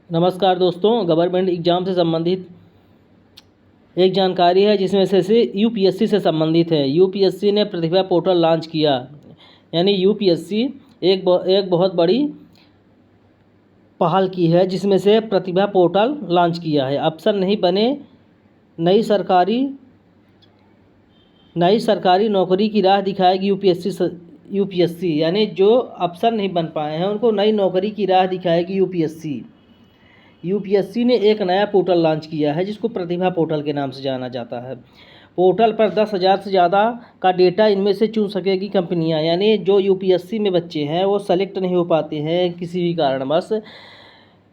नमस्कार दोस्तों, government exam से संबंधित एक जानकारी है जिसमें से यूपीएससी से संबंधित है। यूपीएससी ने प्रतिभा पोर्टल लॉन्च किया। यानी यूपीएससी एक बहुत बड़ी पहल की है जिसमें से प्रतिभा पोर्टल लॉन्च किया है। अफसर नहीं बने, नई सरकारी नौकरी की राह दिखाएगी यूपीएससी। यानी जो अफसर नहीं बन पाए हैं उनको नई नौकरी की राह दिखाएगी यूपीएससी ने एक नया पोर्टल लॉन्च किया है जिसको प्रतिभा पोर्टल के नाम से जाना जाता है। पोर्टल पर 10,000 से ज़्यादा का डेटा इनमें से चुन सकेगी कंपनियां। यानी जो यूपीएससी में बच्चे हैं वो सेलेक्ट नहीं हो पाते हैं, किसी भी कारणवश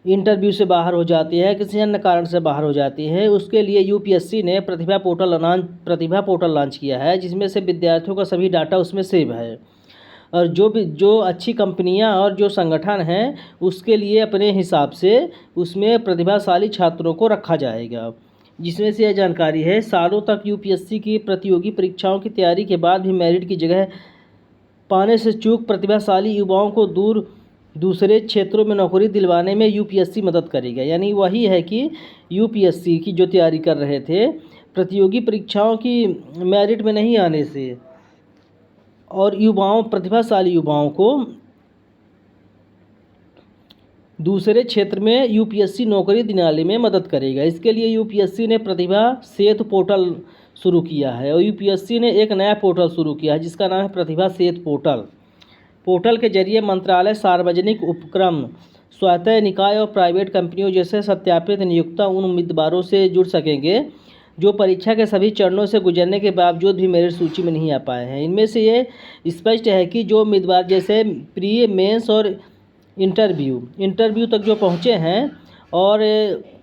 इंटरव्यू से बाहर हो जाती है, किसी अन्य कारण से बाहर हो जाती है, उसके लिए यूपीएससी ने प्रतिभा पोर्टल लॉन्च किया है जिसमें से विद्यार्थियों का सभी डाटा उसमें सेव है। और जो अच्छी कंपनियां और जो संगठन हैं उसके लिए अपने हिसाब से उसमें प्रतिभाशाली छात्रों को रखा जाएगा। जिसमें से यह जानकारी है, सालों तक यूपीएससी की प्रतियोगी परीक्षाओं की तैयारी के बाद भी मेरिट की जगह पाने से चूक प्रतिभाशाली युवाओं को दूसरे क्षेत्रों में नौकरी दिलवाने में यूपीएससी मदद करेगा। यानी वही है कि यूपीएससी की जो तैयारी कर रहे थे प्रतियोगी परीक्षाओं की मेरिट में नहीं आने से और प्रतिभाशाली युवाओं को दूसरे क्षेत्र में यूपीएससी नौकरी दिलाने में मदद करेगा। इसके लिए यूपीएससी ने प्रतिभा सेतु पोर्टल शुरू किया है और यूपीएससी ने एक नया पोर्टल शुरू किया है जिसका नाम है प्रतिभा सेतु पोर्टल के जरिए मंत्रालय, सार्वजनिक उपक्रम, स्वायत्त निकाय और प्राइवेट कंपनियों जैसे सत्यापित नियोक्ता उन उम्मीदवारों से जुड़ सकेंगे जो परीक्षा के सभी चरणों से गुजरने के बावजूद भी मेरिट सूची में नहीं आ पाए हैं। इनमें से ये स्पष्ट है कि जो उम्मीदवार जैसे प्री, मेंस और इंटरव्यू तक जो पहुँचे हैं और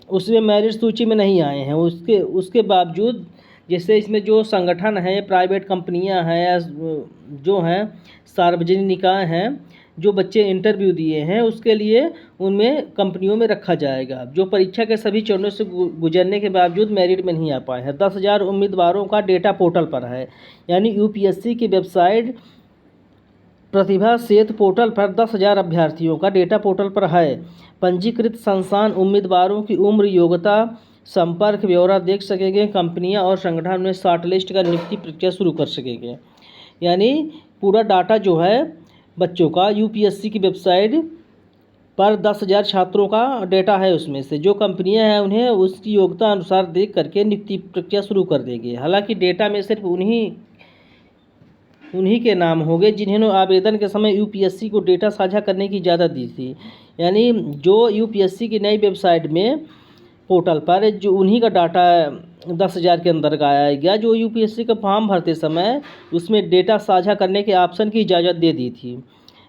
उसमें मेरिट सूची में नहीं आए हैं, उसके बावजूद जैसे इसमें जो संगठन है, प्राइवेट कंपनियां हैं या जो हैं सार्वजनिक निकाय हैं, जो बच्चे इंटरव्यू दिए हैं उसके लिए उनमें कंपनियों में रखा जाएगा जो परीक्षा के सभी चरणों से गुजरने के बावजूद मेरिट में नहीं आ पाए हैं। 10,000 उम्मीदवारों का डेटा पोर्टल पर है। यानी यूपीएससी की वेबसाइट प्रतिभा सेतु पोर्टल पर 10,000 अभ्यर्थियों का डेटा पोर्टल पर है। पंजीकृत संस्थान उम्मीदवारों की उम्र, योग्यता, संपर्क ब्यौरा देख सकेंगे। कंपनियां और संगठन में शॉर्टलिस्ट का नियुक्ति प्रक्रिया शुरू कर सकेंगे। यानी पूरा डाटा जो है बच्चों का यूपीएससी की वेबसाइट पर 10,000 छात्रों का डेटा है। उसमें से जो कंपनियां हैं उन्हें उसकी योग्यता अनुसार देख करके नियुक्ति प्रक्रिया शुरू कर देंगे। हालांकि डेटा में सिर्फ उन्हीं के नाम होंगे जिन्होंने आवेदन के समय यूपीएससी को डेटा साझा करने की इजाज़त दी थी। यानी जो यूपीएससी की नई वेबसाइट में पोर्टल पर जो उन्हीं का डाटा 10,000 के अंदर आएगा जो यूपीएससी का फॉर्म भरते समय उसमें डेटा साझा करने के ऑप्शन की इजाज़त दे दी थी।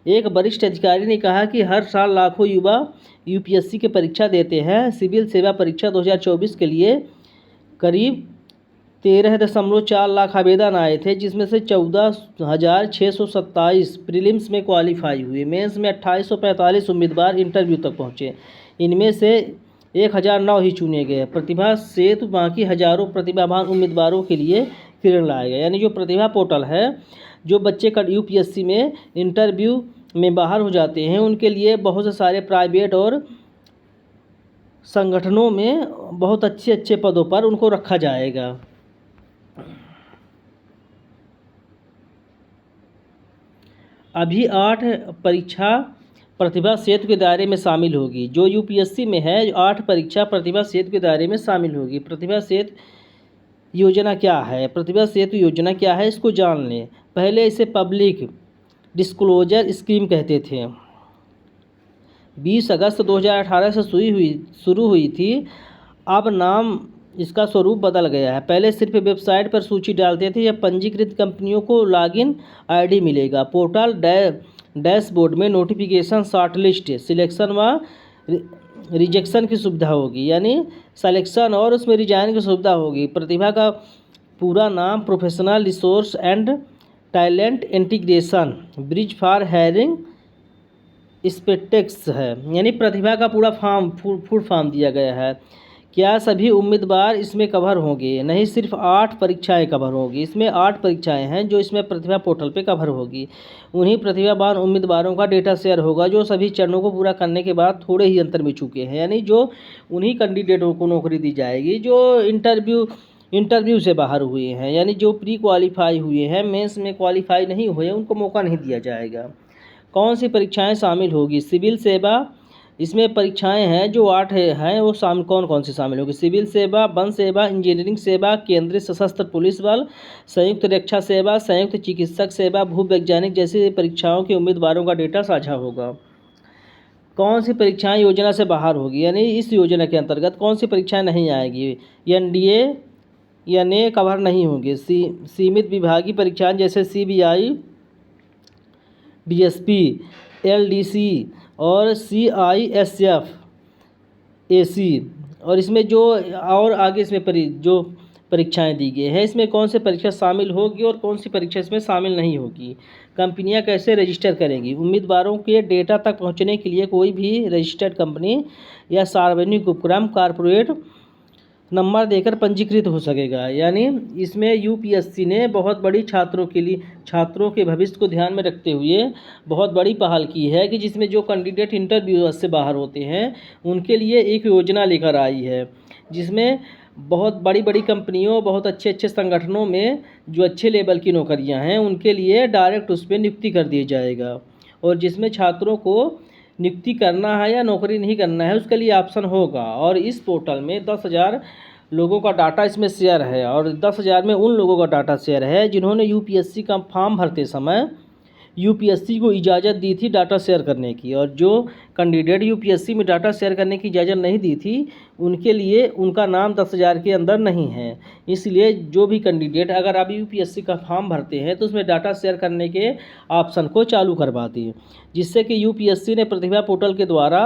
एक वरिष्ठ अधिकारी ने कहा कि हर साल लाखों युवा यूपीएससी की परीक्षा देते हैं। सिविल सेवा परीक्षा 2024 के लिए करीब 13.4 लाख आवेदन आए थे जिसमें से 14,627 प्रीलिम्स में क्वालिफाई हुए। मेंस में 2,845 उम्मीदवार इंटरव्यू तक पहुँचे। इनमें से 1,009 ही चुने गए। प्रतिभा सेतु बाकी हजारों प्रतिभावान उम्मीदवारों के लिए किरण लाएगा। यानी जो प्रतिभा पोर्टल है, जो बच्चे यूपीएससी में इंटरव्यू में बाहर हो जाते हैं उनके लिए बहुत से सारे प्राइवेट और संगठनों में बहुत अच्छे पदों पर उनको रखा जाएगा। अभी 8 परीक्षा प्रतिभा सेतु के दायरे में शामिल होगी। जो यूपीएससी में है 8 परीक्षा प्रतिभा सेतु के दायरे में शामिल होगी। प्रतिभा सेतु योजना क्या है? प्रतिभा सेतु योजना क्या है इसको जान लें। पहले इसे पब्लिक डिस्क्लोजर स्कीम कहते थे। 20 अगस्त 2018 से शुरू हुई थी। अब नाम इसका स्वरूप बदल गया है। पहले सिर्फ वेबसाइट पर सूची डालते थे। या पंजीकृत कंपनियों को लॉगिन आईडी मिलेगा। पोर्टल डैशबोर्ड में नोटिफिकेशन, शॉर्टलिस्ट, सिलेक्शन व रिजेक्शन की सुविधा होगी। यानी सिलेक्शन और उसमें रिजाइन की सुविधा होगी। प्रतिभा का पूरा नाम professional resource and talent integration bridge for hiring स्पेटेक्स है। यानी प्रतिभा का पूरा फुल फॉर्म दिया गया है क्या सभी उम्मीदवार इसमें कवर होंगे? नहीं, सिर्फ 8 परीक्षाएं कवर होगी। इसमें 8 परीक्षाएं हैं जो इसमें प्रतिभा पोर्टल पे कवर होगी। उन्हीं प्रतिभावान उम्मीदवारों का डेटा शेयर होगा जो सभी चरणों को पूरा करने के बाद थोड़े ही अंतर में चुके हैं, यानी जो उन्हीं कैंडिडेटों को नौकरी दी जाएगी जो इंटरव्यू से बाहर हुए हैं, यानी जो प्री क्वालिफाई हुए हैं, मेंस में क्वालिफाई नहीं हुए, उनको मौका नहीं दिया जाएगा। कौन सी परीक्षाएं शामिल होगी? सिविल सेवा, इसमें परीक्षाएं हैं जो 8 हैं, वो कौन कौन सी शामिल होगी? सिविल सेवा, वन सेवा, इंजीनियरिंग सेवा, केंद्रीय सशस्त्र पुलिस बल, संयुक्त रक्षा सेवा, संयुक्त चिकित्सक सेवा, भूवैज्ञानिक जैसी परीक्षाओं के उम्मीदवारों का डेटा साझा होगा। कौन सी परीक्षाएं योजना से बाहर होगी, यानी इस योजना के अंतर्गत कौन सी परीक्षाएं नहीं आएगी? एनडीए या ने कवर नहीं होंगे। सीमित विभागीय परीक्षाएं जैसे सीबीआई, डीएसपी, एलडीसी और सीआईएसएफ, एसी, और इसमें जो और आगे इसमें जो परीक्षाएं दी गई हैं, इसमें कौन सी परीक्षा शामिल होगी और कौन सी परीक्षा इसमें शामिल नहीं होगी? कंपनियां कैसे रजिस्टर करेंगी? उम्मीदवारों के डेटा तक पहुंचने के लिए कोई भी रजिस्टर्ड कंपनी या सार्वजनिक उपक्रम कॉर्पोरेट नंबर देकर पंजीकृत हो सकेगा। यानी इसमें यूपीएससी ने बहुत बड़ी छात्रों के भविष्य को ध्यान में रखते हुए बहुत बड़ी पहल की है कि जिसमें जो कैंडिडेट इंटरव्यू से बाहर होते हैं उनके लिए एक योजना लेकर आई है, जिसमें बहुत बड़ी बड़ी कंपनियों, बहुत अच्छे अच्छे संगठनों में जो अच्छे लेवल की नौकरियां हैं उनके लिए डायरेक्ट उस पर नियुक्ति कर दिया जाएगा, और जिसमें छात्रों को नियुक्ति करना है या नौकरी नहीं करना है उसके लिए ऑप्शन होगा। और इस पोर्टल में 10,000 लोगों का डाटा इसमें शेयर है, और 10,000 में उन लोगों का डाटा शेयर है जिन्होंने यूपीएससी का फॉर्म भरते समय यूपीएससी को इजाज़त दी थी डाटा शेयर करने की, और जो कैंडिडेट यूपीएससी में डाटा शेयर करने की इजाज़त नहीं दी थी उनके लिए उनका नाम 10,000 के अंदर नहीं है। इसलिए जो भी कैंडिडेट अगर आप यूपीएससी का फॉर्म भरते हैं तो उसमें डाटा शेयर करने के ऑप्शन को चालू करवा दें, जिससे कि यूपीएससी ने प्रतिभा पोर्टल के द्वारा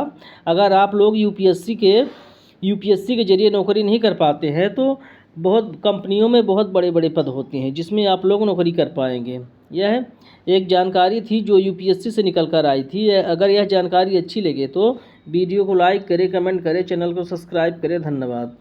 अगर आप लोग यूपीएससी के जरिए नौकरी नहीं कर पाते हैं तो बहुत कंपनियों में बहुत बड़े बड़े पद होते हैं जिसमें आप लोग नौकरी कर पाएंगे। यह एक जानकारी थी जो यूपीएससी से निकल कर आई थी। अगर यह जानकारी अच्छी लगे तो वीडियो को लाइक करें, कमेंट करें, चैनल को सब्सक्राइब करें। धन्यवाद।